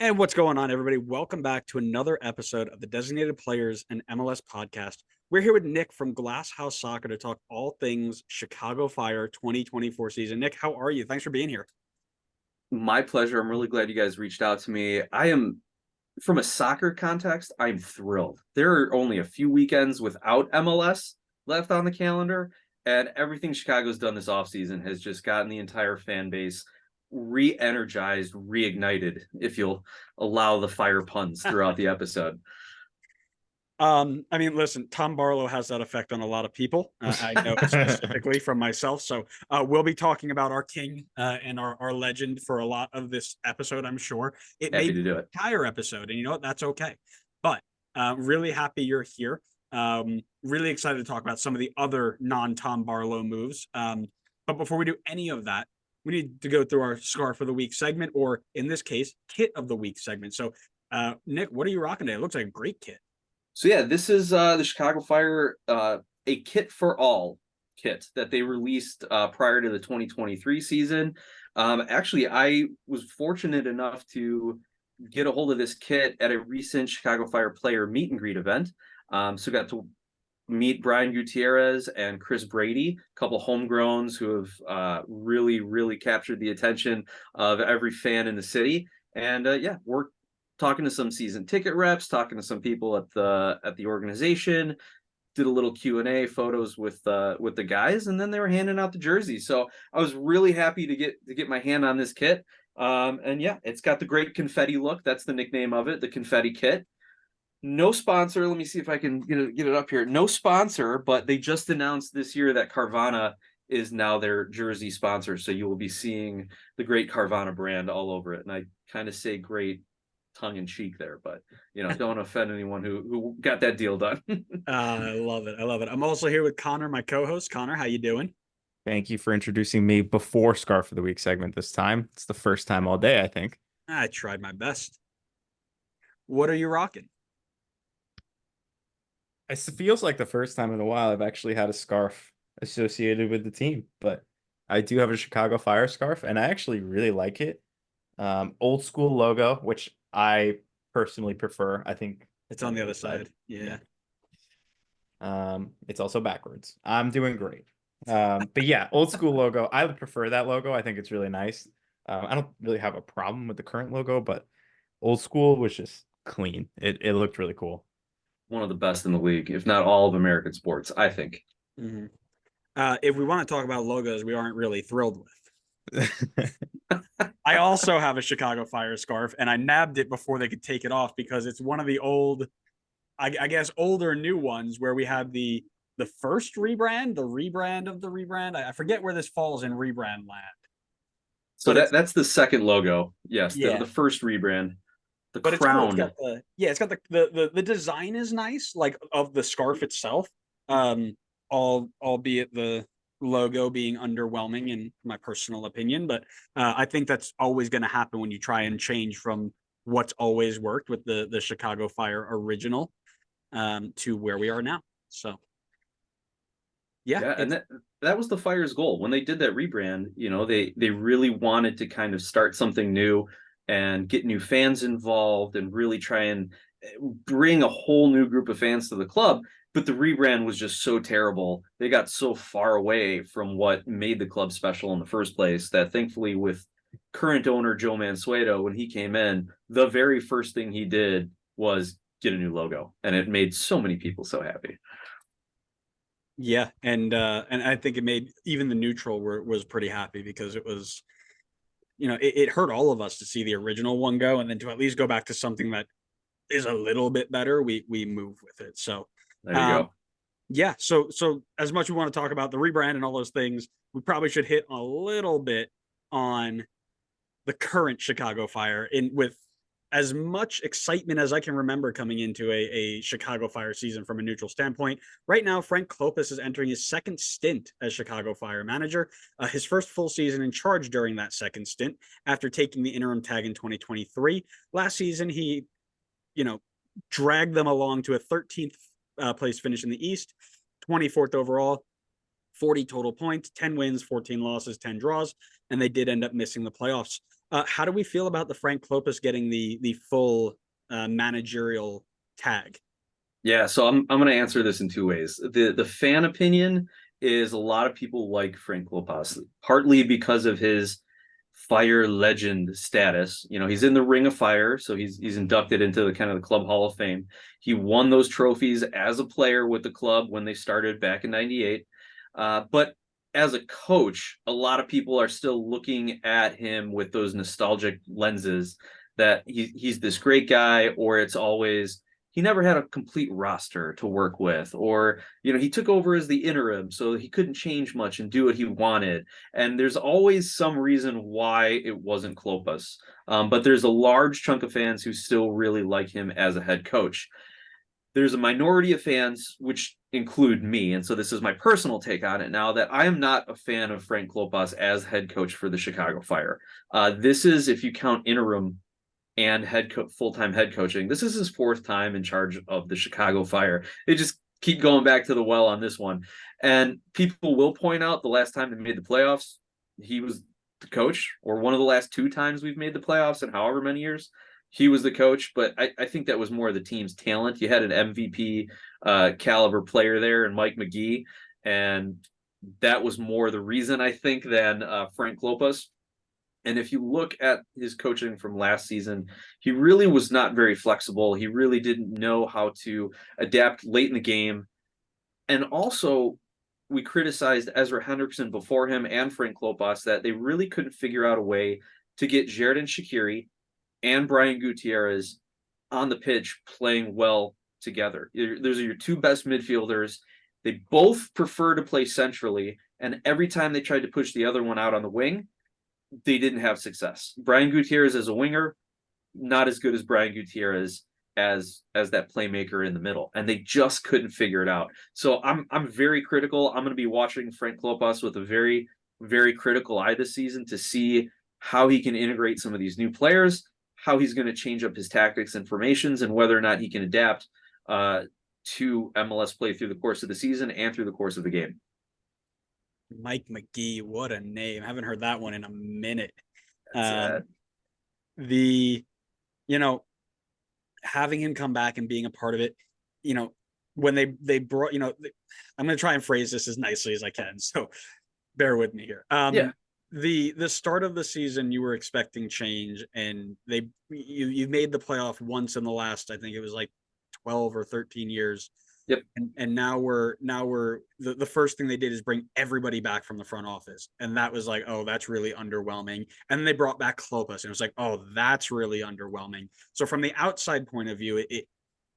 And what's going on, everybody? Welcome back to another episode of the Designated Players and MLS podcast. We're here with Nick from Glass House Soccer to talk all things Chicago Fire 2024 season. Nick, how are you? Thanks for being here. My pleasure. I'm really glad you guys reached out to me. I am, from a soccer context, I'm thrilled. There are only a few weekends without MLS left on the calendar, and everything Chicago's done this offseason has just gotten the entire fan base re-energized, reignited, if you'll allow the fire puns throughout the episode. Listen, Tom Barlow has that effect on a lot of people. I know specifically from myself. So we'll be talking about our king and our legend for a lot of this episode, I'm sure. It may Happy to be do an it. entire episode, and you know what? That's okay. But really happy you're here. Really excited to talk about some of the other non-Tom Barlow moves. But before we do any of that, we need to go through our Scarf of the Week segment, or in this case, Kit of the Week segment. So, Nick, what are you rocking today? It looks like a great kit. So yeah, this is the Chicago Fire, a kit for all kit that they released prior to the 2023 season. Actually, I was fortunate enough to get a hold of this kit at a recent Chicago Fire player meet and greet event. So got to meet Brian Gutierrez and Chris Brady, a couple homegrowns who have really captured the attention of every fan in the city. And yeah, we're talking to some season ticket reps, talking to some people at the organization, did a little Q&A photos with the guys, and then they were handing out the jerseys. So I was really happy to get my hand on this kit. And yeah, it's got the great confetti look. That's the nickname of it, the confetti kit. No sponsor. Let me see if I can get it up here. No sponsor, but they just announced this year that Carvana is now their jersey sponsor. So you will be seeing the great Carvana brand all over it. And I kind of say great tongue in cheek there, but don't offend anyone who got that deal done. I love it. I love it. I'm also here with Connor, my co-host. Connor, how you doing? Thank you for introducing me before Scarf of the Week segment this time. It's the first time all day, I think. I tried my best. What are you rocking? It feels like the first time in a while I've actually had a scarf associated with the team, but I do have a Chicago Fire scarf, and I actually really like it. Old school logo, which I personally prefer. I think It's on the other side. Yeah. It's also backwards. I'm doing great. But yeah, old school logo. I would prefer that logo. I think it's really nice. I don't really have a problem with the current logo, but old school was just clean. It looked really cool. One of the best in the league, if not all of American sports, I think. Mm-hmm. If we want to talk about logos, we aren't really thrilled with. I also have a Chicago Fire scarf, and I nabbed it before they could take it off because it's one of the old, I guess, older new ones where we had the first rebrand, the rebrand of the rebrand. I forget where this falls in rebrand land. So that's the second logo. Yes, Yeah. the first rebrand. The But crown. It's got the design is nice, like of the scarf itself. Albeit the logo being underwhelming in my personal opinion, but I think that's always going to happen when you try and change from what's always worked with the Chicago Fire original to where we are now. So yeah, and that was the Fire's goal when they did that rebrand. They really wanted to kind of start something new and get new fans involved and really try and bring a whole new group of fans to the club. But the rebrand was just so terrible. They got so far away from what made the club special in the first place that thankfully with current owner Joe Mansueto, when he came in, the very first thing he did was get a new logo. And it made so many people so happy. Yeah, and I think it made even the neutral was pretty happy because it was, it hurt all of us to see the original one go, and then to at least go back to something that is a little bit better. We move with it. So there you go. Yeah. So as much as we want to talk about the rebrand and all those things, we probably should hit a little bit on the current Chicago Fire with as much excitement as I can remember coming into a Chicago Fire season from a neutral standpoint. Right now, Frank Klopas is entering his second stint as Chicago Fire manager, his first full season in charge during that second stint after taking the interim tag in 2023. Last season, he, dragged them along to a 13th place finish in the East, 24th overall, 40 total points, 10 wins, 14 losses, 10 draws, and they did end up missing the playoffs. How do we feel about the Frank Klopas getting the full managerial tag? Yeah, so I'm going to answer this in two ways. The fan opinion is a lot of people like Frank Klopas, partly because of his fire legend status. You know, he's in the Ring of Fire, so he's inducted into the kind of the Club Hall of Fame. He won those trophies as a player with the club when they started back in '98. But as a coach, a lot of people are still looking at him with those nostalgic lenses that he's this great guy, or it's always he never had a complete roster to work with, or he took over as the interim, so he couldn't change much and do what he wanted. And there's always some reason why it wasn't Klopas. But there's a large chunk of fans who still really like him as a head coach. There's a minority of fans, which include me, and so this is my personal take on it now, that I am not a fan of Frank Klopas as head coach for the Chicago Fire. This is, if you count interim and full-time head coaching, this is his fourth time in charge of the Chicago Fire. They just keep going back to the well on this one. And people will point out the last time they made the playoffs, he was the coach, or one of the last two times we've made the playoffs in however many years, he was the coach. But I think that was more of the team's talent. You had an MVP caliber player there and Mike McGee, and that was more the reason, I think, than Frank Klopas. And if you look at his coaching from last season, he really was not very flexible. He really didn't know how to adapt late in the game. And also, we criticized Ezra Hendrickson before him and Frank Klopas that they really couldn't figure out a way to get Xherdan Shaqiri and Brian Gutierrez on the pitch playing well together. Those are your two best midfielders. They both prefer to play centrally, and every time they tried to push the other one out on the wing, they didn't have success. Brian Gutierrez as a winger, not as good as Brian Gutierrez as that playmaker in the middle, and they just couldn't figure it out. So I'm very critical. I'm going to be watching Frank Klopas with a very, very critical eye this season to see how he can integrate some of these new players, how he's going to change up his tactics and formations, and whether or not he can adapt to MLS play through the course of the season and through the course of the game. Mike McGee, what a name. I haven't heard that one in a minute. Having him come back and being a part of it, when they brought, I'm going to try and phrase this as nicely as I can, so bear with me here. The start of the season, you were expecting change, and you made the playoff once in the last, I think it was like 12 or 13 years. Yep. And now the first thing they did is bring everybody back from the front office. And that was like, oh, that's really underwhelming. And then they brought back Klopas, and it was like, oh, that's really underwhelming. So from the outside point of view,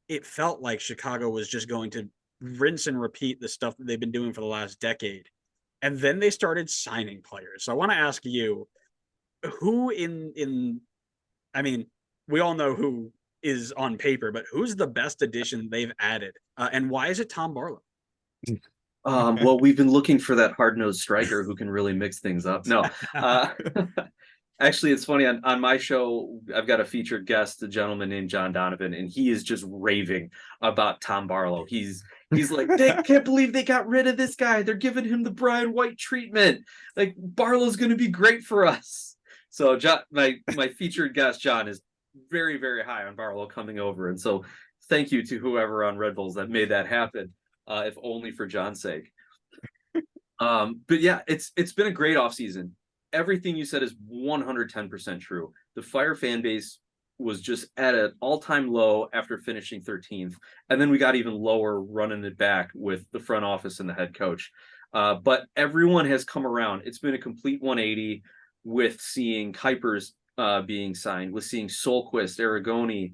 it felt like Chicago was just going to rinse and repeat the stuff that they've been doing for the last decade. And then they started signing players. So I want to ask you, who we all know who is on paper, but who's the best addition they've added? And why is it Tom Barlow? Well, we've been looking for that hard-nosed striker who can really mix things up. No, actually, it's funny. On my show, I've got a featured guest, a gentleman named John Donovan, and he is just raving about Tom Barlow. He's like, they can't believe they got rid of this guy. They're giving him the Brian White treatment. Like, Barlow's going to be great for us. So John, my featured guest, John, is very, very high on Barlow coming over. And so thank you to whoever on Red Bulls that made that happen, if only for John's sake. But yeah, it's been a great offseason. Everything you said is 110% true. The Fire fan base was just at an all-time low after finishing 13th. And then we got even lower running it back with the front office and the head coach. But everyone has come around. It's been a complete 180 with seeing Kuipers being signed, with seeing Solquist, Aragoni,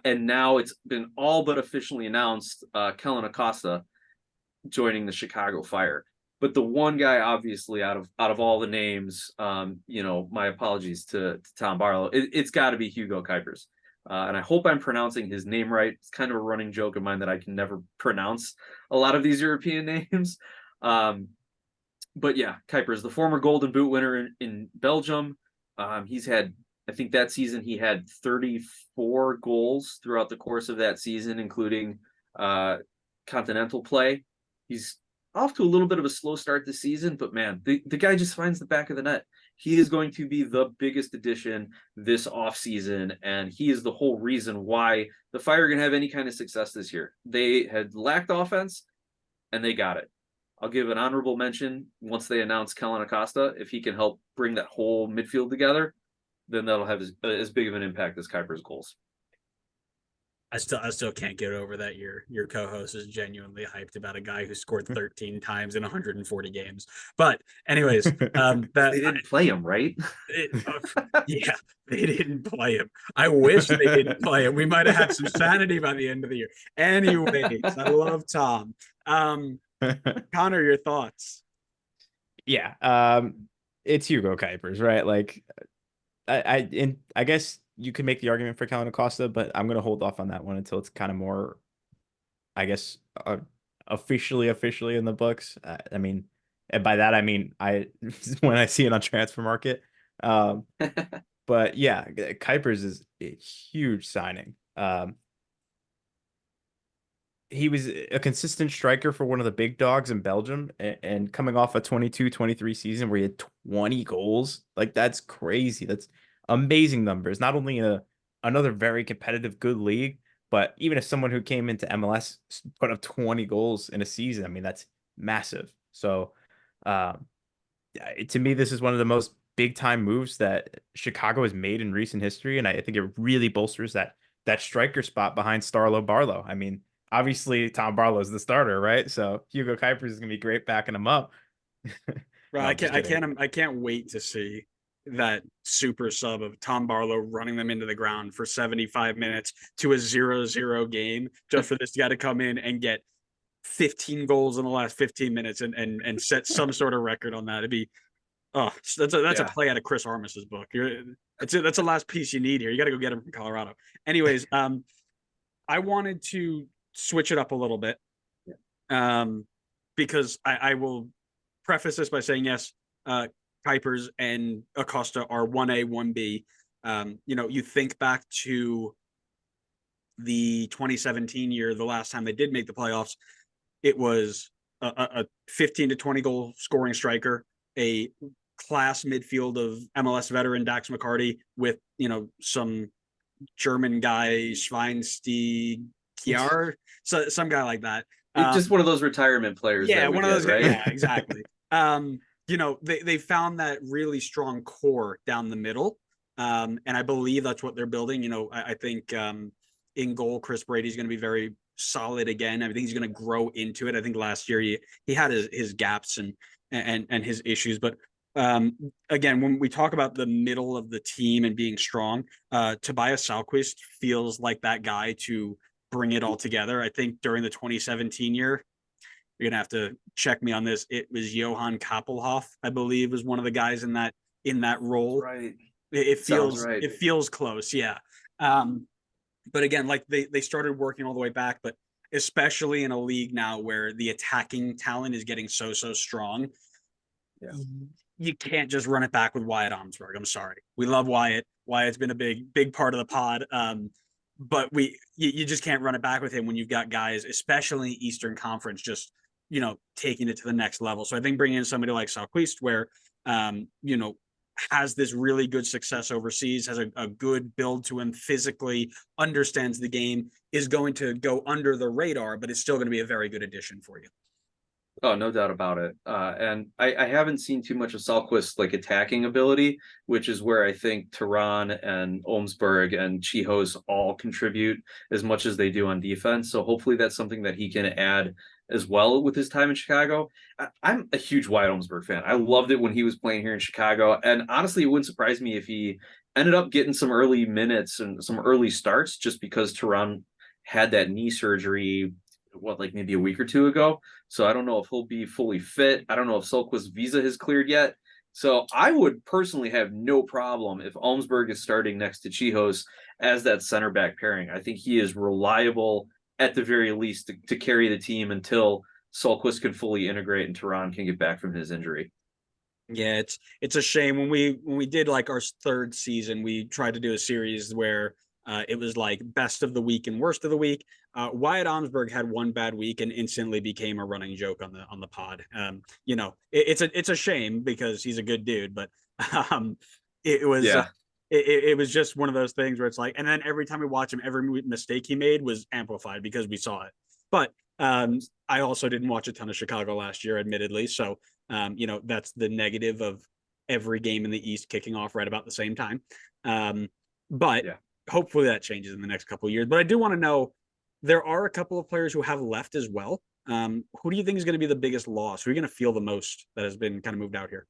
and now it's been all but officially announced, Kellen Acosta joining the Chicago Fire. But the one guy, obviously, out of all the names, my apologies to Tom Barlow, it's got to be Hugo Kuipers. And I hope I'm pronouncing his name right. It's kind of a running joke of mine that I can never pronounce a lot of these European names. But yeah, Kuipers, the former Golden Boot winner in Belgium. He's had, I think that season he had 34 goals throughout the course of that season, including continental play. He's off to a little bit of a slow start this season, but man, the guy just finds the back of the net. he is going to be the biggest addition this offseason, and he is the whole reason why the Fire are going to have any kind of success this year. They had lacked offense, and they got it. I'll give an honorable mention once they announce Kellen Acosta. If he can help bring that whole midfield together, then that'll have as big of an impact as Kuiper's goals. I still can't get over that your co-host is genuinely hyped about a guy who scored 13 times in 140 games. But anyways, they didn't play him, right? Yeah, they didn't play him. I wish they didn't play him. We might have had some sanity by the end of the year. Anyways, I love Tom. Connor, your thoughts? Yeah, it's Hugo Kuipers, right? Like, I guess you could make the argument for Kellen Acosta, but I'm gonna hold off on that one until it's kind of more, I guess, officially in the books. I mean, and by that I mean I when I see it on Transfer Market. But yeah, Kuipers is a huge signing. He was a consistent striker for one of the big dogs in Belgium, and coming off a 22-23 season where he had 20 goals, like that's crazy. That's amazing numbers. Not only another very competitive, good league, but even if someone who came into MLS put up 20 goals in a season, I mean, that's massive. So, um, to me, this is one of the most big time moves that Chicago has made in recent history, and I think it really bolsters that striker spot behind Starlo Barlow. I mean, obviously Tom Barlow is the starter, right? So Hugo Kuipers is gonna be great backing him up. Bro, No, I can't wait to see that super sub of Tom Barlow running them into the ground for 75 minutes to a 0-0 game just for this guy to come in and get 15 goals in the last 15 minutes and set some sort of record on that. It'd be that's a play out of Chris Armis's book. That's the last piece you need here. You got to go get him from Colorado. Anyways, I wanted to switch it up a little bit, because I will preface this by saying yes, Kuipers and Acosta are 1A, 1B. You think back to the 2017 year, the last time they did make the playoffs, it was a 15 to 20 goal scoring striker, a class midfield of MLS veteran Dax McCarty with, some German guy, Schweinsteiger, so some guy like that. Just one of those retirement players. Yeah, one of those right? guys. Yeah, exactly. They found that really strong core down the middle. And I believe that's what they're building. I think in goal, Chris Brady's going to be very solid again. I think he's going to grow into it. I think last year he had his gaps and his issues, but again, when we talk about the middle of the team and being strong, Tobias Salquist feels like that guy to bring it all together. I think during the 2017 year, you're gonna have to check me on this. It was Johan Kappelhoff, I believe, was one of the guys in that role. Right. It feels close, yeah. But again, like they started working all the way back, but especially in a league now where the attacking talent is getting so strong. Yeah. You can't just run it back with Wyatt Omsberg. I'm sorry. We love Wyatt. Wyatt's been a big part of the pod. But you just can't run it back with him when you've got guys, especially Eastern Conference, just taking it to the next level. So I think bringing in somebody like Salquist, where has this really good success overseas, has a good build to him physically, understands the game, is going to go under the radar, but it's still going to be a very good addition for you. Oh, no doubt about it. And I haven't seen too much of Salquist's like attacking ability, which is where I think Tehran and Olmsberg and Chihos all contribute as much as they do on defense. So hopefully that's something that he can add as well with his time in Chicago. I'm a huge Wyatt Olmsberg fan. I loved it when he was playing here in Chicago. And honestly, it wouldn't surprise me if he ended up getting some early minutes and some early starts just because Tehran had that knee surgery like maybe a week or two ago. So I don't know if he'll be fully fit. I don't know if Salquist's visa has cleared yet. So I would personally have no problem if Olmsberg is starting next to Chihos as that center back pairing. I think he is reliable at the very least to carry the team until Salquist can fully integrate and Tehran can get back from his injury. Yeah, it's a shame when we did like our third season, we tried to do a series where it was like best of the week and worst of the week. Wyatt Omsberg had one bad week and instantly became a running joke on the pod. It's a shame because he's a good dude, but Um, it was Yeah. it was just one of those things where it's like, and then every time we watch him, every mistake he made was amplified because we saw it. But I also didn't watch a ton of Chicago last year, admittedly. So that's the negative of every game in the East kicking off right about the same time. But Yeah. hopefully that changes in the next couple of years. But I do want to know, there are a couple of players who have left as well. Who do you think is going to be the biggest loss? Who are you going to feel the most that has been kind of moved out here?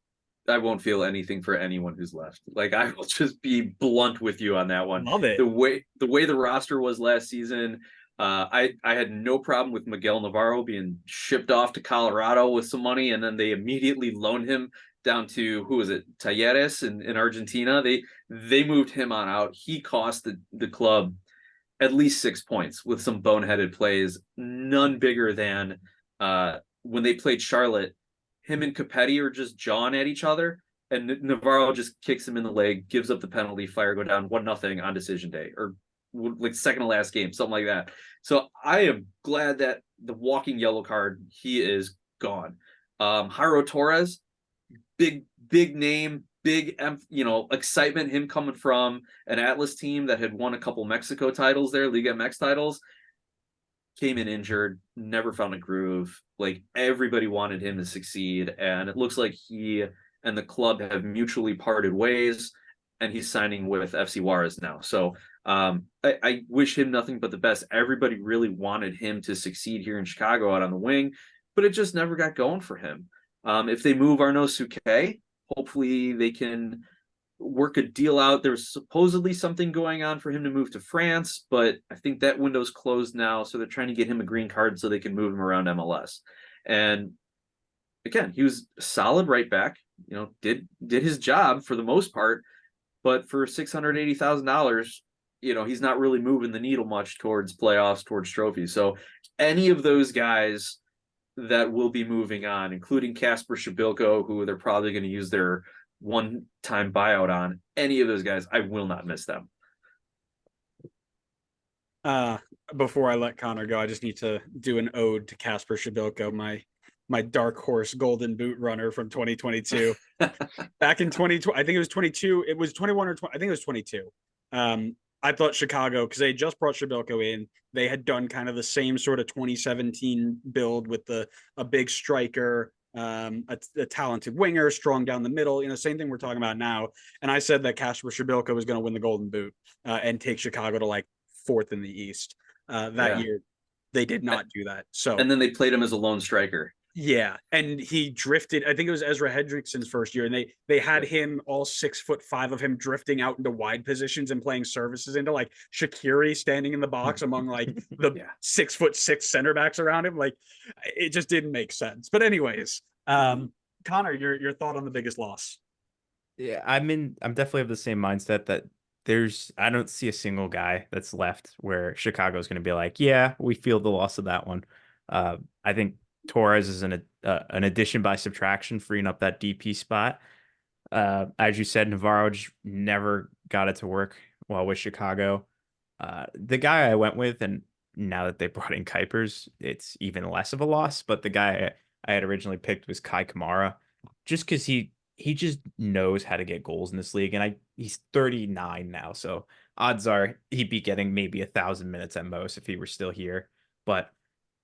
I won't feel anything for anyone who's left. Like, I will just be blunt with you on that one. Love it. The way the roster was last season, I had no problem with Miguel Navarro being shipped off to Colorado with some money, and then they immediately loaned him down to, who was it, Talleres in Argentina. They moved him on out. He cost the club at least 6 points with some boneheaded plays, none bigger than when they played Charlotte. Him and Capetti are just jawing at each other, and Navarro just kicks him in the leg, gives up the penalty, Fire go down 1-0 on decision day, or like second to last game, something like that. So I am glad that the walking yellow card, he is gone. Jairo Torres, big name, big excitement, him coming from an Atlas team that had won a couple Mexico titles there, Liga MX titles, came in injured, never found a groove. Like, everybody wanted him to succeed, and it looks like he and the club have mutually parted ways, and he's signing with FC Juarez now. So I wish him nothing but the best. Everybody really wanted him to succeed here in Chicago out on the wing, but it just never got going for him. If they move Arnaud Suquet, hopefully they can work a deal out. There's supposedly something going on for him to move to France, but I think that window's closed now, so they're trying to get him a green card so they can move him around MLS. And again, he was a solid right back, did his job for the most part, but for $680,000, he's not really moving the needle much towards playoffs, towards trophies. So any of those guys that will be moving on, including Casper Shabilko, who they're probably going to use their one-time buyout on, any of those guys, I will not miss them. Before I let Connor go, I just need to do an ode to Casper Shabilko, my dark horse golden boot runner from 2022. Back in 2020, I think it was 22. It was 21 or 20. I think it was 22. I thought Chicago, because they just brought Shabilko in, they had done kind of the same sort of 2017 build with a big striker, a talented winger, strong down the middle, same thing we're talking about now. And I said that Casper Shabilko was going to win the Golden Boot and take Chicago to like fourth in the East that year. They did not do that. So, and then they played him as a lone striker. Yeah, and he drifted. I think it was Ezra Hendrickson's first year, and they had him, all 6'5" of him, drifting out into wide positions and playing services into like Shaqiri standing in the box among like the 6'6" center backs around him. Like, it just didn't make sense. But anyways, Connor, your thought on the biggest loss? Yeah, I'm definitely of the same mindset that I don't see a single guy that's left where Chicago's going to be like, yeah, we feel the loss of that one. I think Torres is an addition by subtraction, freeing up that DP spot. As you said, Navarro just never got it to work well with Chicago. The guy I went with, and now that they brought in Kuipers, it's even less of a loss. But the guy I had originally picked was Kai Kamara, just because he just knows how to get goals in this league, and he's 39 now, so odds are he'd be getting maybe 1,000 minutes at most if he were still here. But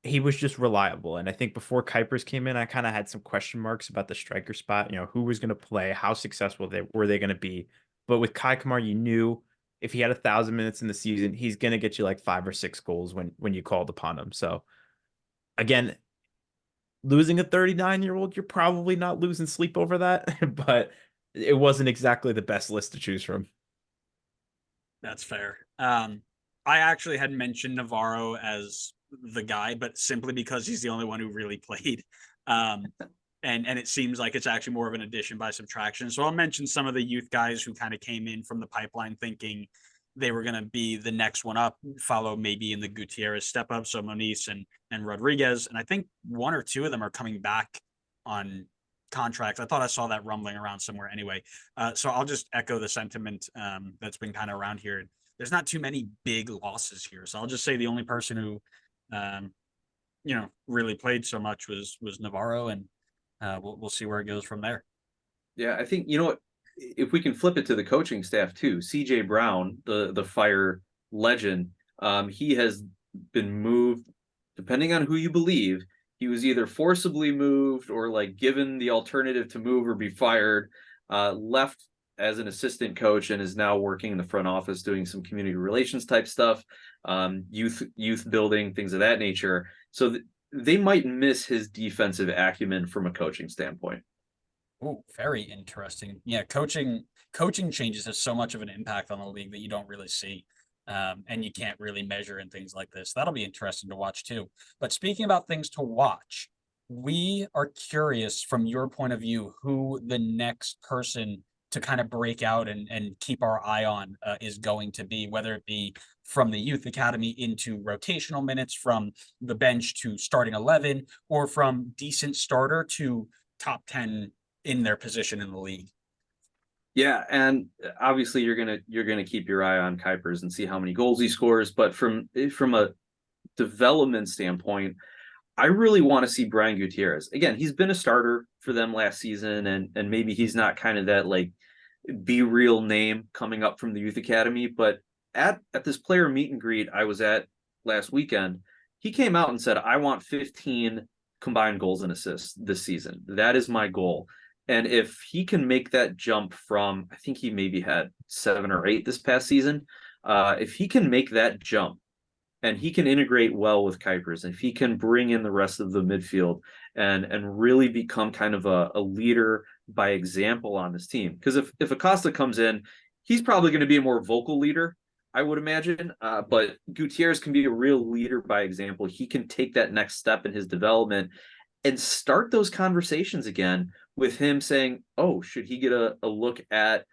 he was just reliable. And I think before Kuipers came in, I kind of had some question marks about the striker spot, who was going to play, how successful were they going to be. But with Kai Kamar, you knew if he had 1,000 minutes in the season, he's going to get you like 5 or 6 goals when you called upon him. So again, losing a 39-year-old, you're probably not losing sleep over that, but it wasn't exactly the best list to choose from. That's fair. I actually had mentioned Navarro as the guy, but simply because he's the only one who really played. And it seems like it's actually more of an addition by subtraction. So I'll mention some of the youth guys who kind of came in from the pipeline thinking they were going to be the next one up, follow maybe in the Gutierrez step up. So Moniz and Rodriguez. And I think one or two of them are coming back on contracts. I thought I saw that rumbling around somewhere anyway. So I'll just echo the sentiment that's been kind of around here. There's not too many big losses here. So I'll just say the only person who really played so much was Navarro, and we'll see where it goes from there. Yeah, I think if we can flip it to the coaching staff too, CJ Brown, the Fire legend, he has been moved, depending on who you believe. He was either forcibly moved or like given the alternative to move or be fired, left as an assistant coach and is now working in the front office doing some community relations type stuff, youth building, things of that nature. So they might miss his defensive acumen from a coaching standpoint. Oh, very interesting. Yeah, coaching changes have so much of an impact on the league that you don't really see. And you can't really measure in things like this. That'll be interesting to watch too. But speaking about things to watch, we are curious from your point of view who the next person to kind of break out and keep our eye on is going to be, whether it be from the youth academy into rotational minutes, from the bench to starting 11, or from decent starter to top 10 in their position in the league. Yeah, and obviously you're gonna keep your eye on Kuipers and see how many goals he scores. But from a development standpoint, I really want to see Brian Gutierrez. Again, he's been a starter for them last season, and maybe he's not kind of that like be real name coming up from the youth academy. But at this player meet and greet I was at last weekend, he came out and said, "I want 15 combined goals and assists this season. That is my goal." And if he can make that jump from, I think he maybe had 7 or 8 this past season, if he can make that jump and he can integrate well with Kuipers, if he can bring in the rest of the midfield and really become kind of a leader by example on this team. Because if Acosta comes in, he's probably going to be a more vocal leader, I would imagine. But Gutierrez can be a real leader by example. He can take that next step in his development and start those conversations again with him saying, "Oh, should he get a look at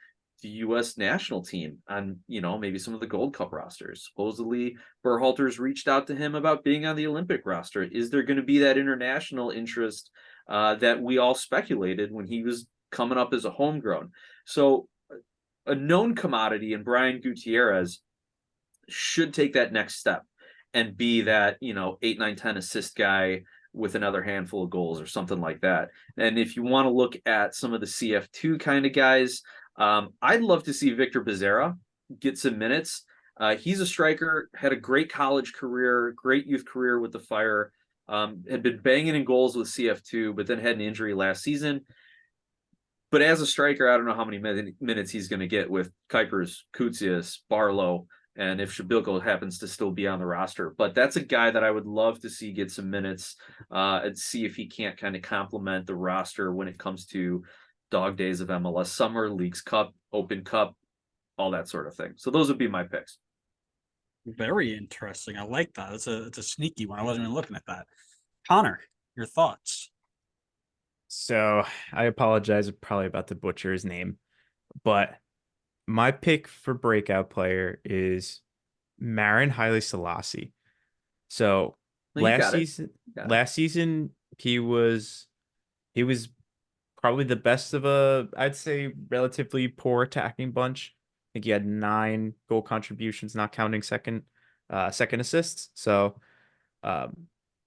the U.S. national team on, maybe some of the Gold Cup rosters?" Supposedly, Berhalter's reached out to him about being on the Olympic roster. Is there going to be that international interest that we all speculated when he was coming up as a homegrown? So, a known commodity in Brian Gutierrez should take that next step and be that 8, 9, 10 assist guy with another handful of goals or something like that. And if you want to look at some of the CF2 kind of guys, I'd love to see Victor Becerra get some minutes. He's a striker, had a great college career, great youth career with the Fire, had been banging in goals with CF2, but then had an injury last season. But as a striker, I don't know how many minutes he's going to get with Kuipers, Koutsias, Barlow, and if Shabilko happens to still be on the roster. But that's a guy that I would love to see get some minutes and see if he can't kind of complement the roster when it comes to dog days of MLS summer, Leagues Cup, Open Cup, all that sort of thing. So those would be my picks. Very interesting. I like that. It's a sneaky one. I wasn't even looking at that. Connor, your thoughts? So I apologize probably about to butcher his name, but my pick for breakout player is Marin Haile Selassie. So No, you got it. last season he was probably the best of I'd say relatively poor attacking bunch. I think he had 9 goal contributions, not counting second assists. So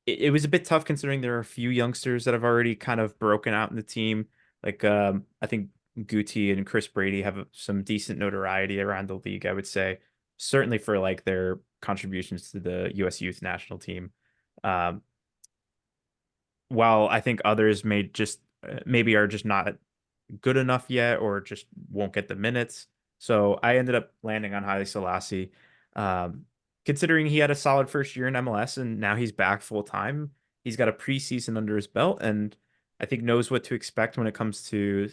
it was a bit tough considering there are a few youngsters that have already kind of broken out in the team. Like I think Guti and Chris Brady have some decent notoriety around the league, I would say, certainly for like their contributions to the U.S. youth national team. Um, while I think others may just maybe are just not good enough yet or just won't get the minutes. So I ended up landing on Haile Selassie. Considering he had a solid first year in MLS and now he's back full time, he's got a preseason under his belt and I think knows what to expect when it comes to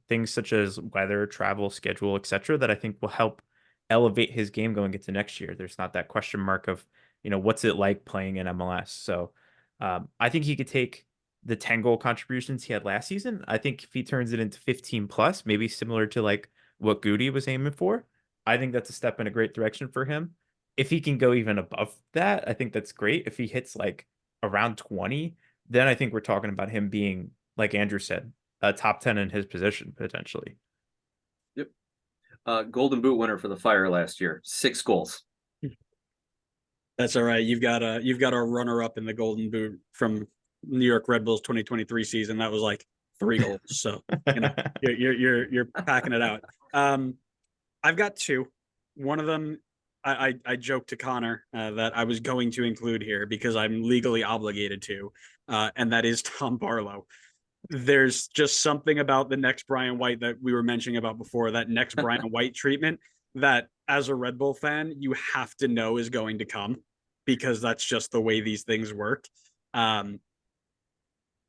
things such as weather, travel, schedule, etc. that I think will help elevate his game going into next year. There's not that question mark of, what's it like playing in MLS. So I think he could take the 10 goal contributions he had last season. I think if he turns it into 15 plus, maybe similar to like what Goody was aiming for, I think that's a step in a great direction for him. If he can go even above that, I think that's great. If he hits like around 20, then I think we're talking about him being, like Andrew said, a top 10 in his position potentially. Yep. Golden Boot winner for the Fire last year, 6 goals. That's all right. You've got a runner up in the Golden Boot from New York Red Bulls 2023 season. That was like 3 goals. So, you know, you're packing it out. I've got 2. One of them, I joked to Connor that I was going to include here because I'm legally obligated to, and that is Tom Barlow. There's just something about the next Brian White that we were mentioning about before, that next Brian White treatment, that as a Red Bull fan, you have to know is going to come, because that's just the way these things work. Um,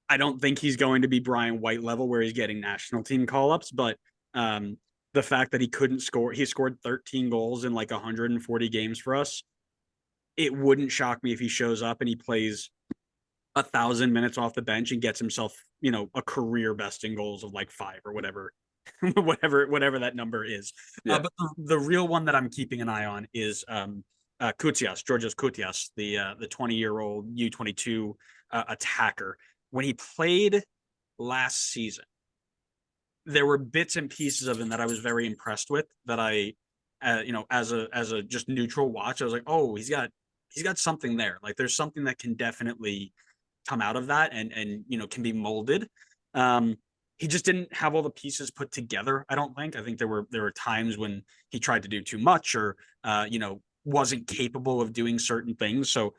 I don't think he's going to be Brian White level where he's getting national team call ups, but um, the fact that he couldn't score, he scored 13 goals in like 140 games for us. It wouldn't shock me if he shows up and he plays 1,000 minutes off the bench and gets himself, you know, a career best in goals of like 5 or whatever, whatever that number is. Yeah. But the real one that I'm keeping an eye on is Koutsias, Georgios Koutsias, the 20-year-old U22 attacker. When he played last season, there were bits and pieces of him that I was very impressed with. That I, you know, as a just neutral watch, I was like, oh, he's got something there. Like there's something that can definitely come out of that, and you know, can be molded. He just didn't have all the pieces put together. I don't think. I think there were times when he tried to do too much, or you know, wasn't capable of doing certain things. So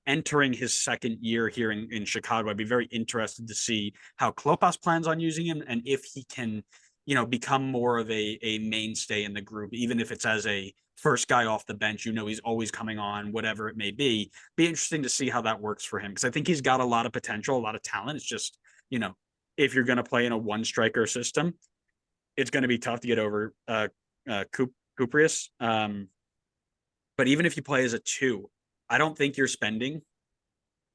entering his second year here in Chicago, I'd be very interested to see how Klopas plans on using him, and if he can, you know, become more of a mainstay in the group, even if it's as a first guy off the bench. You know, he's always coming on, whatever it may be. Be interesting to see how that works for him, because I think he's got a lot of potential, a lot of talent. It's just, you know, if you're going to play in a one striker system, it's going to be tough to get over Kuprius. But even if you play as a 2, I don't think you're spending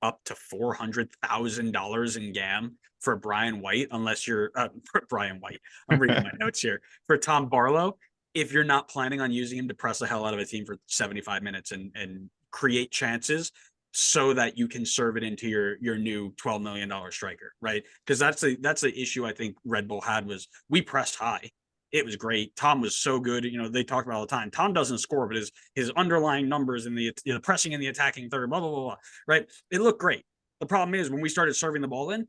up to $400,000 in GAM for Brian White, unless you're for Brian White. I'm reading my notes here for Tom Barlow. If you're not planning on using him to press the hell out of a team for 75 minutes and create chances so that you can serve it into your new $12 million striker, right? Because that's the issue I think Red Bull had, was we pressed high. It was great. Tom was so good. You know, they talk about all the time. Tom doesn't score, but his underlying numbers in the, you know, pressing in the attacking third, blah, blah, blah, blah, right? It looked great. The problem is when we started serving the ball in,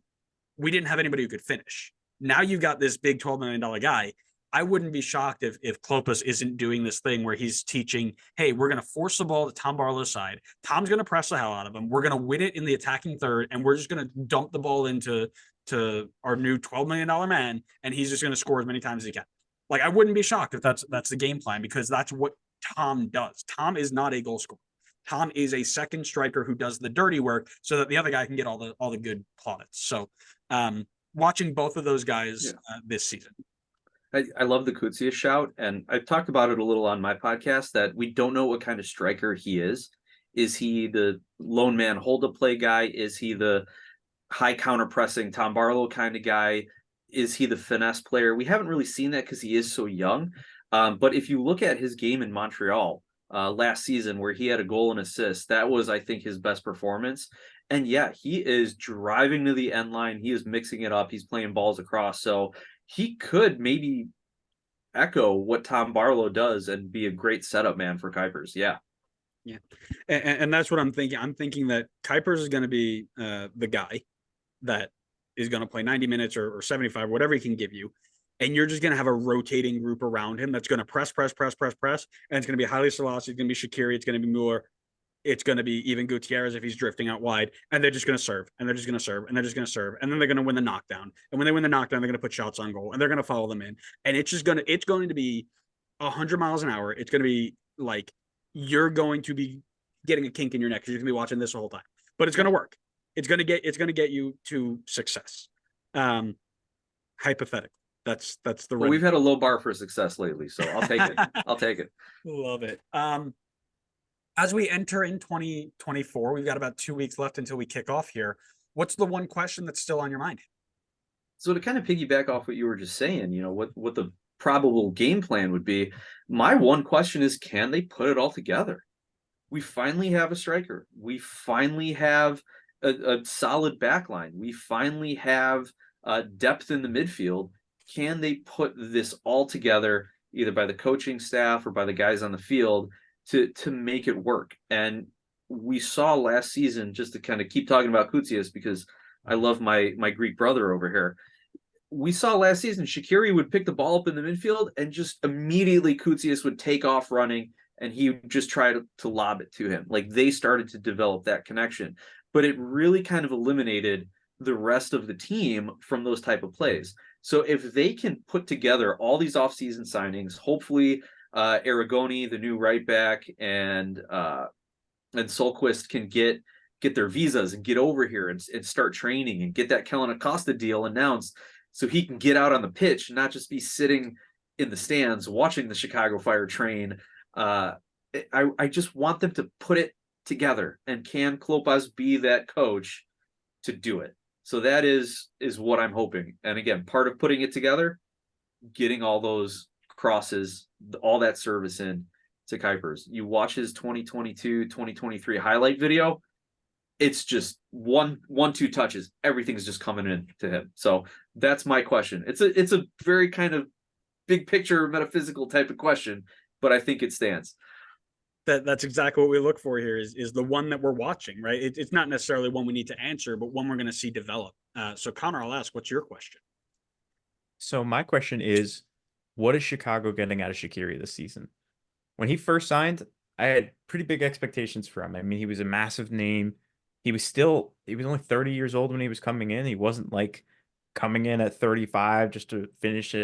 we didn't have anybody who could finish. Now you've got this big $12 million guy. I wouldn't be shocked if Klopas isn't doing this thing where he's teaching, hey, we're going to force the ball to Tom Barlow's side. Tom's going to press the hell out of him. We're going to win it in the attacking third, and we're just going to dump the ball into our new $12 million man, and he's just going to score as many times as he can. Like, I wouldn't be shocked if that's the game plan, because that's what Tom does. Tom is not a goal scorer. Tom is a second striker who does the dirty work so that the other guy can get all the good plaudits. So watching both of those guys this season. I love the Koutsias shout, and I've talked about it a little on my podcast, that we don't know what kind of striker he is. Is he the lone man hold up play guy? Is he the high counter pressing Tom Barlow kind of guy? Is he the finesse player? We haven't really seen that because he is so young. But if you look at his game in Montreal last season, where he had a goal and assist, that was, I think, his best performance. And yeah, he is driving to the end line. He is mixing it up. He's playing balls across. So he could maybe echo what Tom Barlow does and be a great setup man for Kuipers. Yeah. Yeah. And that's what I'm thinking. I'm thinking that Kuipers is going to be the guy that is going to play 90 minutes or 75, whatever he can give you. And you're just going to have a rotating group around him that's going to press. And it's going to be Haile Selassie. It's going to be Shaqiri. It's going to be Mueller. It's going to be even Gutierrez if he's drifting out wide. And they're just going to serve. And they're just going to serve. And they're just going to serve. And then they're going to win the knockdown. And when they win the knockdown, they're going to put shots on goal. And they're going to follow them in. And it's going to be 100 miles an hour. It's going to be like, you're going to be getting a kink in your neck because you're going to be watching this the whole time. But it's going to work. It's going to get you to success. Hypothetically, that's the. Well, we've had a low bar for success lately, so I'll take it. I'll take it. Love it. As we enter in 2024, we've got about 2 weeks left until we kick off here. What's the one question that's still on your mind? So to kind of piggyback off what you were just saying, you know, what the probable game plan would be, my one question is, can they put it all together? We finally have a striker. We finally have a solid back line. We finally have depth in the midfield. Can they put this all together, either by the coaching staff or by the guys on the field, to make it work? And we saw last season, just to kind of keep talking about Koutsias, because I love my Greek brother over here. we saw last season, Shaqiri would pick the ball up in the midfield and just immediately Koutsias would take off running and he would just try to lob it to him. Like they started to develop that connection, but it really kind of eliminated the rest of the team from those type of plays. So if they can put together all these offseason signings, hopefully Aragoni, the new right back, and Solquist can get their visas and get over here and start training and get that Kellen Acosta deal announced so he can get out on the pitch and not just be sitting in the stands watching the Chicago Fire train. I just want them to put it together, and can Klopas be that coach to do it? So that is what I'm hoping. And again, part of putting it together, getting all those crosses, all that service in to Kuipers. You watch his 2022, 2023 highlight video, it's just one-two touches. Everything's just coming in to him. So that's my question. It's a very kind of big picture metaphysical type of question, but I think it stands. That's exactly what we look for here is the one that we're watching, right? It's not necessarily one we need to answer, but one we're going to see develop. So Connor, I'll ask, what's your question? So my question is, what is Chicago getting out of Shaqiri this season? When he first signed, I had pretty big expectations for him. I mean, he was a massive name. He was only 30 years old when he was coming in. He wasn't like coming in at 35 just to finish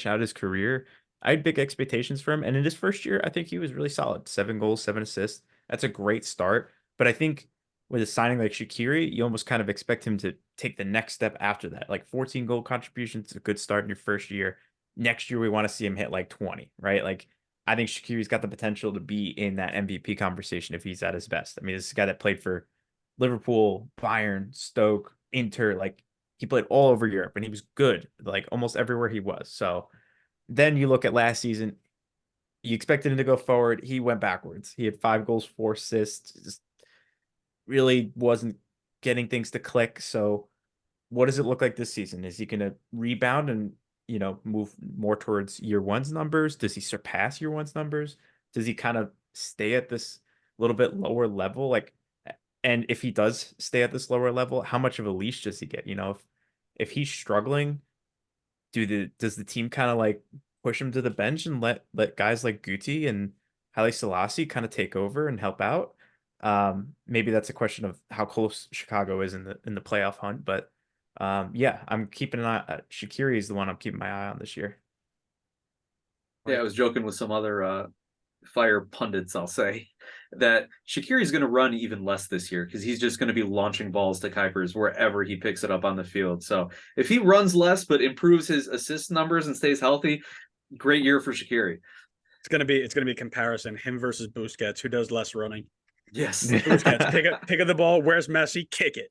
out his career. I had big expectations for him. And in his first year, I think he was really solid. 7 goals, 7 assists. That's a great start. But I think with a signing like Shaqiri, you almost kind of expect him to take the next step after that. Like 14 goal contributions is a good start in your first year. Next year, we want to see him hit like 20, right? Like, I think Shaqiri's got the potential to be in that MVP conversation if he's at his best. I mean, this is a guy that played for Liverpool, Bayern, Stoke, Inter. Like, he played all over Europe and he was good, like almost everywhere he was. So then you look at last season, you expected him to go forward. He went backwards. He had 5 goals, 4 assists. Just really wasn't getting things to click. So what does it look like this season? Is he going to rebound and, move more towards year one's numbers? Does he surpass year one's numbers? Does he kind of stay at this little bit lower level? Like, and if he does stay at this lower level, how much of a leash does he get? If he's struggling, does the team kind of like push him to the bench and let guys like Guti and Haile Selassie kind of take over and help out? Maybe that's a question of how close Chicago is in the playoff hunt, but yeah, I'm keeping an eye. Shaqiri is the one I'm keeping my eye on this year. Yeah, I was joking with some other Fire pundits, I'll say, that Shaqiri is going to run even less this year because he's just going to be launching balls to Kuipers wherever he picks it up on the field. So if he runs less but improves his assist numbers and stays healthy, great year for Shaqiri. It's gonna be a comparison, him versus Busquets, who does less running. Yes. Busquets, pick up the ball. Where's Messi? Kick it.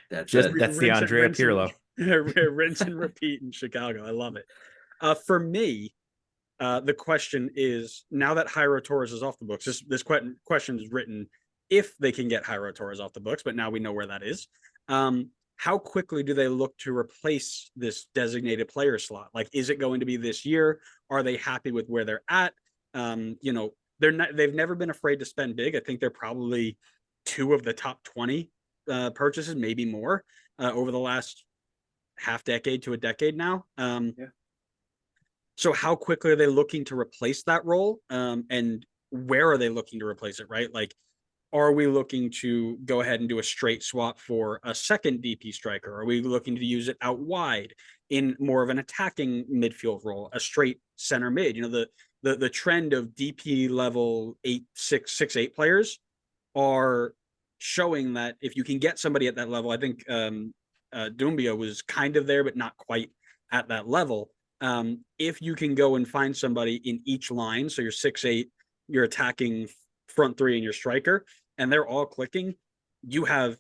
That's the Andrea Pirlo. Rinse and repeat in Chicago. I love it. For me, the question is, now that Jairo Torres is off the books, this question is written if they can get Jairo Torres off the books, but now we know where that is. How quickly do they look to replace this designated player slot? Like, is it going to be this year? Are they happy with where they're at? They've never been afraid to spend big. I think they're probably 2 of the top 20 purchases, maybe more, over the last half decade to a decade now. Yeah. So how quickly are they looking to replace that role? And where are they looking to replace it, right? Like, are we looking to go ahead and do a straight swap for a second DP striker? Are we looking to use it out wide in more of an attacking midfield role, a straight center mid? The trend of DP level 6'8" players are showing that if you can get somebody at that level, I think Doumbia was kind of there, but not quite at that level. If you can go and find somebody in each line, so you're 6'8", you're attacking front 3 and your striker, and they're all clicking, you have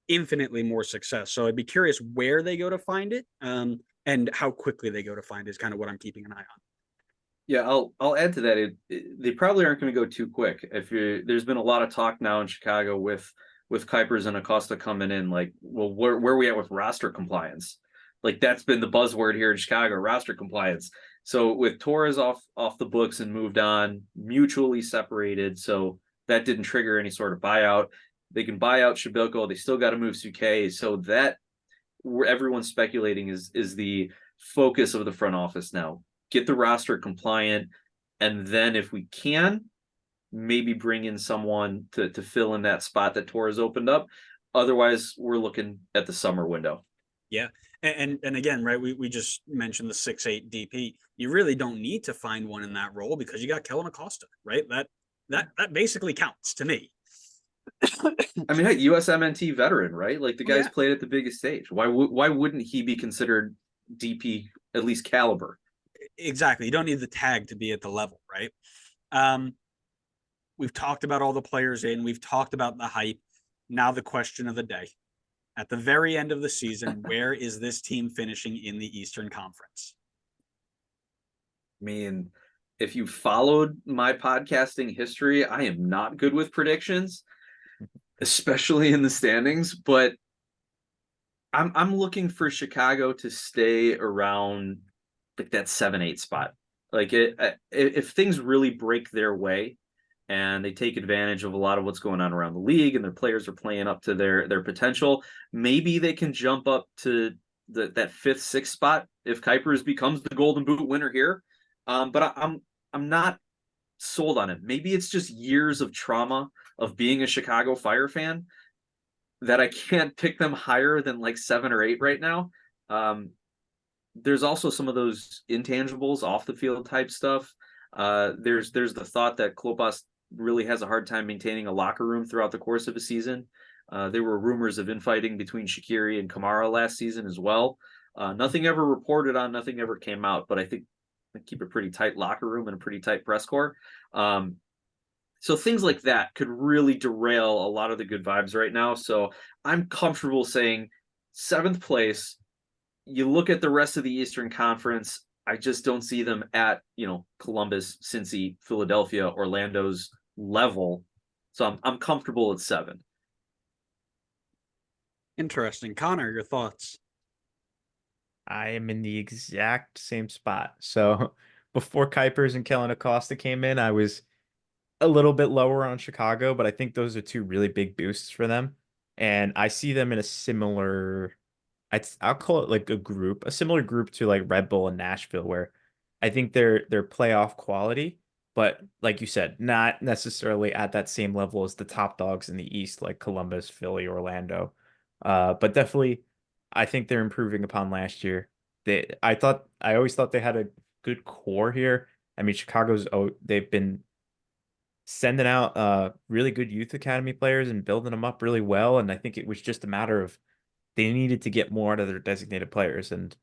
infinitely more success. So I'd be curious where they go to find it, and how quickly they go to find it is kind of what I'm keeping an eye on. Yeah, I'll add to that. They probably aren't going to go too quick. There's been a lot of talk now in Chicago with Kuipers and Acosta coming in, like, well, where are we at with roster compliance? Like, that's been the buzzword here in Chicago, roster compliance. So with Torres off the books and moved on, mutually separated, so that didn't trigger any sort of buyout. They can buy out Shabilko. They still got to move Suke. So that where everyone's speculating is the focus of the front office now. Get the roster compliant, and then if we can, maybe bring in someone to fill in that spot that Torres opened up. Otherwise, we're looking at the summer window. Yeah. And again, right, we just mentioned the 6'8" DP. You really don't need to find one in that role because you got Kellen Acosta, right? That basically counts to me. I mean, hey, USMNT veteran, right? Like the guy's Yeah. played at the biggest stage. Why wouldn't he be considered DP at least caliber? Exactly. You don't need the tag to be at the level, right? We've talked about all the players in, we've talked about the hype. Now the question of the day. At the very end of the season, where is this team finishing in the Eastern Conference? I mean, if you followed my podcasting history, I am not good with predictions, especially in the standings, but I'm looking for Chicago to stay around like that 7-8 spot. Like if things really break their way and they take advantage of a lot of what's going on around the league and their players are playing up to their potential, maybe they can jump up to that 5th, 6th spot if Kuipers becomes the Golden Boot winner here. But I'm not sold on it. Maybe it's just years of trauma of being a Chicago Fire fan that I can't pick them higher than like 7 or 8 right now. There's also some of those intangibles off the field type stuff. There's the thought that Klopas really has a hard time maintaining a locker room throughout the course of a season. There were rumors of infighting between Shaqiri and Kamara last season as well. Nothing ever reported on, nothing ever came out, but I think they keep a pretty tight locker room and a pretty tight press corps. So things like that could really derail a lot of the good vibes right now. So I'm comfortable saying 7th place. You look at the rest of the Eastern Conference, I just don't see them at, Columbus, Cincy, Philadelphia, Orlando's level. So I'm comfortable at 7. Interesting. Connor, your thoughts? I am in the exact same spot. So before Kuipers and Kellen Acosta came in, I was a little bit lower on Chicago, but I think those are 2 really big boosts for them. And I see them in a similar, I'll call it like a similar group to like Red Bull and Nashville, where I think they're playoff quality, but like you said, not necessarily at that same level as the top dogs in the East, like Columbus, Philly, Orlando. But definitely, I think they're improving upon last year. I always thought they had a good core here. I mean, they've been sending out really good youth academy players and building them up really well. And I think it was just a matter of they needed to get more out of their designated players. And,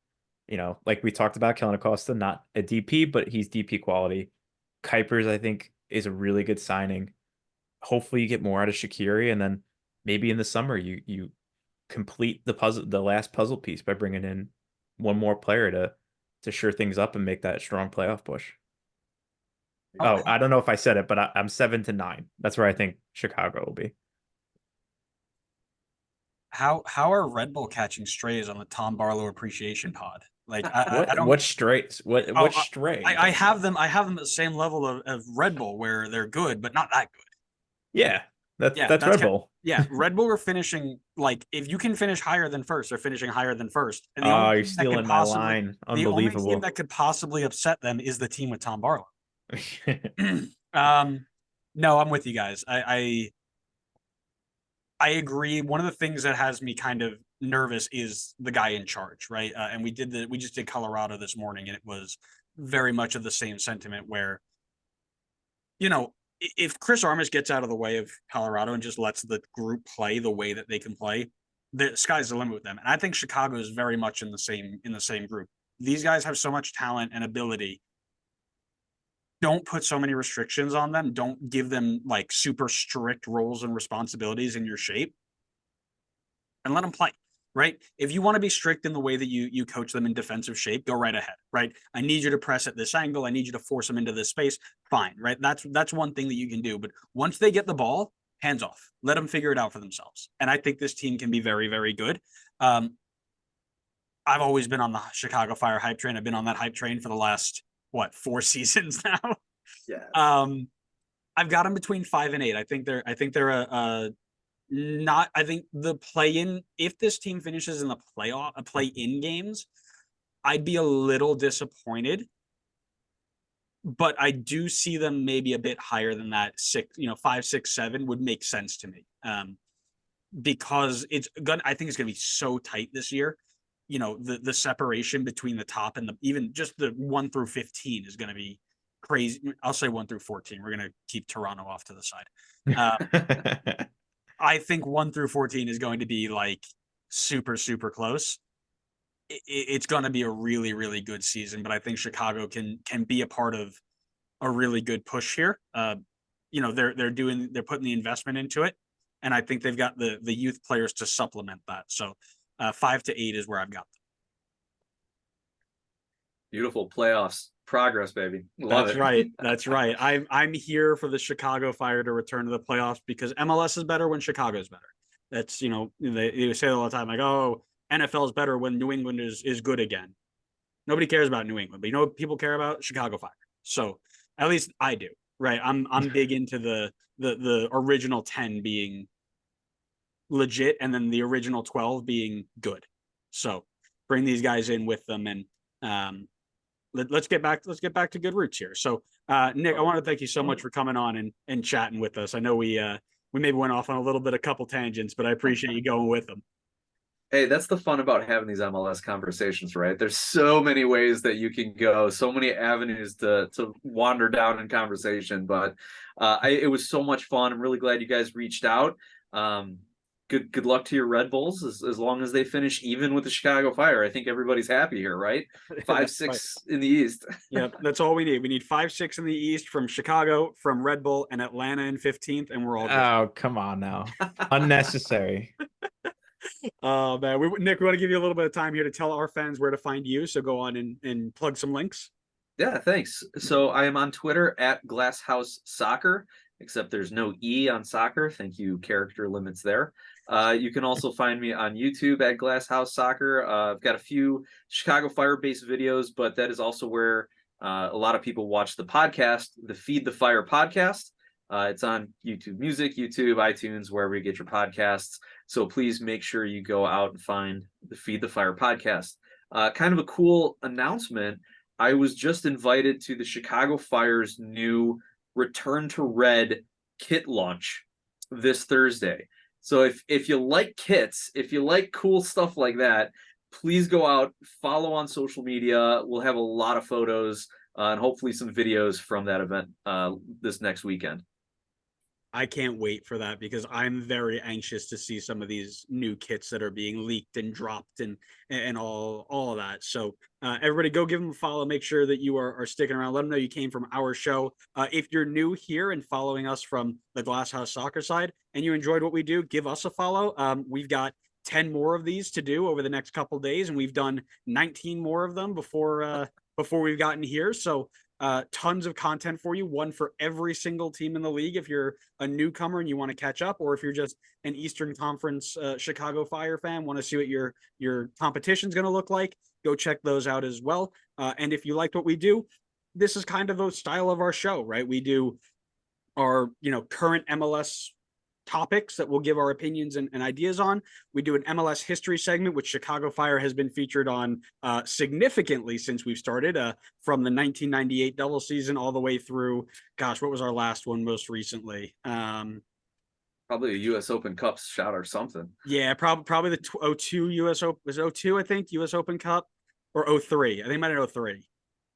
like we talked about, Kellen Acosta, not a DP, but he's DP quality. Kuipers, I think, is a really good signing. Hopefully you get more out of Shaqiri, and then maybe in the summer you complete the last puzzle piece by bringing in one more player to sure things up and make that strong playoff push. Oh, I don't know if I said it, but I'm 7-9. That's where I think Chicago will be. How are Red Bull catching strays on the Tom Barlow appreciation pod? Like I don't. What strays? What stray? I have them. I have them at the same level of Red Bull where they're good, but not that good. Yeah, Yeah, that's Red Bull. Yeah, Red Bull are finishing like if you can finish higher than first, they're finishing higher than first. And the only You're team that could stealing my line. the only team Unbelievable. that could possibly upset them is the team with Tom Barlow. No, I'm with you guys. I agree. One of the things that has me kind of nervous is the guy in charge, right? And we just did Colorado this morning, and it was very much of the same sentiment where, if Chris Armas gets out of the way of Colorado and just lets the group play the way that they can play, the sky's the limit with them. And I think Chicago is very much in the same group. These guys have so much talent and ability. Don't put so many restrictions on them. Don't give them like super strict roles and responsibilities in your shape, and let them play. Right? If you want to be strict in the way that you coach them in defensive shape, go right ahead. Right? I need you to press at this angle. I need you to force them into this space. Fine. Right? That's one thing that you can do. But once they get the ball, hands off. Let them figure it out for themselves. And I think this team can be very, very good. I've always been on the Chicago Fire hype train. I've been on that hype train for the last 4 seasons now. Yeah. I've got them between 5 and 8. I think they're Not, I think the play-in, if this team finishes in the play-in games, I'd be a little disappointed. But I do see them maybe a bit higher than that. 5, 6, 7 would make sense to me. Because I think it's gonna be so tight this year. The separation between the top and even just the 1 through 15 is gonna be crazy. I'll say 1 through 14. We're gonna keep Toronto off to the side. I think 1 through 14 is going to be like super, super close. It's going to be a really, really good season, but I think Chicago can be a part of a really good push here. They're putting the investment into it, and I think they've got the youth players to supplement that. So 5 to 8 is where I've got them. Beautiful playoffs progress, baby. Love That's it. right. That's right. I'm here for the Chicago Fire to return to the playoffs because MLS is better when Chicago's better. That's they say it all the time, like, oh, NFL is better when New England is good again. Nobody cares about New England, but what people care about? Chicago Fire. So at least I do. Right. I'm big into the original 10 being legit and then the original 12 being good. So bring these guys in with them, and let's get back to good roots here. So Nick, I want to thank you so much for coming on and chatting with us. I know we maybe went off on a couple tangents, but I appreciate you going with them. Hey, that's the fun about having these MLS conversations, right? There's so many ways that you can go, so many avenues to wander down in conversation. But it was so much fun. I'm really glad you guys reached out. Good luck to your Red Bulls as long as they finish even with the Chicago Fire. I think everybody's happy here, right? 5, 6 right in the East. Yep, that's all we need. We need 5, 6 in the East from Chicago, from Red Bull, and Atlanta in 15th, and we're all good. Oh, come on now. Unnecessary. Oh man, Nick, we want to give you a little bit of time here to tell our fans where to find you. So go on and plug some links. Yeah, thanks. So I am on Twitter at Glasshouse Soccer, except there's no E on soccer. Thank you, character limits there. You can also find me on YouTube at Glasshouse Soccer. I've got a few Chicago Fire-based videos, but that is also where a lot of people watch the podcast, the Feed the Fire podcast. It's on YouTube Music, YouTube, iTunes, wherever you get your podcasts. So please make sure you go out and find the Feed the Fire podcast. Kind of a cool announcement. I was just invited to the Chicago Fire's new Return to Red kit launch this Thursday. So if you like kits, if you like cool stuff like that, please go out, follow on social media. We'll have a lot of photos and hopefully some videos from that event this next weekend. I can't wait for that because I'm very anxious to see some of these new kits that are being leaked and dropped and all of that. So everybody go give them a follow. Make sure that you are sticking around. Let them know you came from our show. If you're new here and following us from the Glasshouse Soccer side and you enjoyed what we do, give us a follow. We've got 10 more of these to do over the next couple of days, and we've done 19 more of them before we've gotten here. So tons of content for you, one for every single team in the league if you're a newcomer and you want to catch up, or if you're just an Eastern Conference Chicago Fire fan, want to see what your competition's going to look like, go check those out as well. And if you liked what we do, this is kind of a style of our show, right? We do our current MLS topics that we'll give our opinions and ideas on. We do an MLS history segment, which Chicago Fire has been featured on significantly since we've started, from the 1998 double season all the way through, gosh, what was our last one most recently? Probably a U.S. Open Cup shot or something. Yeah, probably the 02 U.S. Open, was 02, I think, U.S. Open Cup, or 03. I think it might have 03.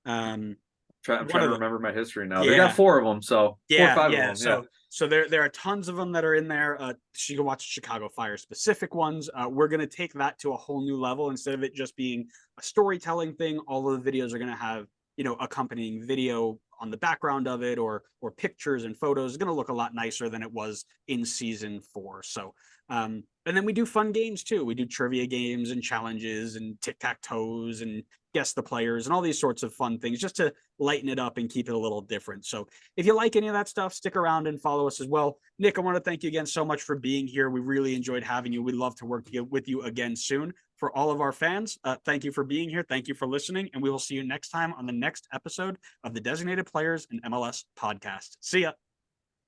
I'm trying to remember my history now. Yeah. They got 4 of them, so 4 or 5 of them. So there are tons of them that are in there. You can watch Chicago Fire specific ones. We're going to take that to a whole new level. Instead of it just being a storytelling thing, all of the videos are going to have accompanying video on the background of it, or pictures and photos. It's going to look a lot nicer than it was in season 4. So and then we do fun games too. We do trivia games and challenges and tic-tac-toes and guess the players and all these sorts of fun things just to lighten it up and keep it a little different. So if you like any of that stuff, stick around and follow us as well. Nick, I want to thank you again so much for being here. We really enjoyed having you. We'd love to work with you again soon. For all of our fans, thank you for being here. Thank you for listening. And we will see you next time on the next episode of the Designated Players and MLS podcast. See ya.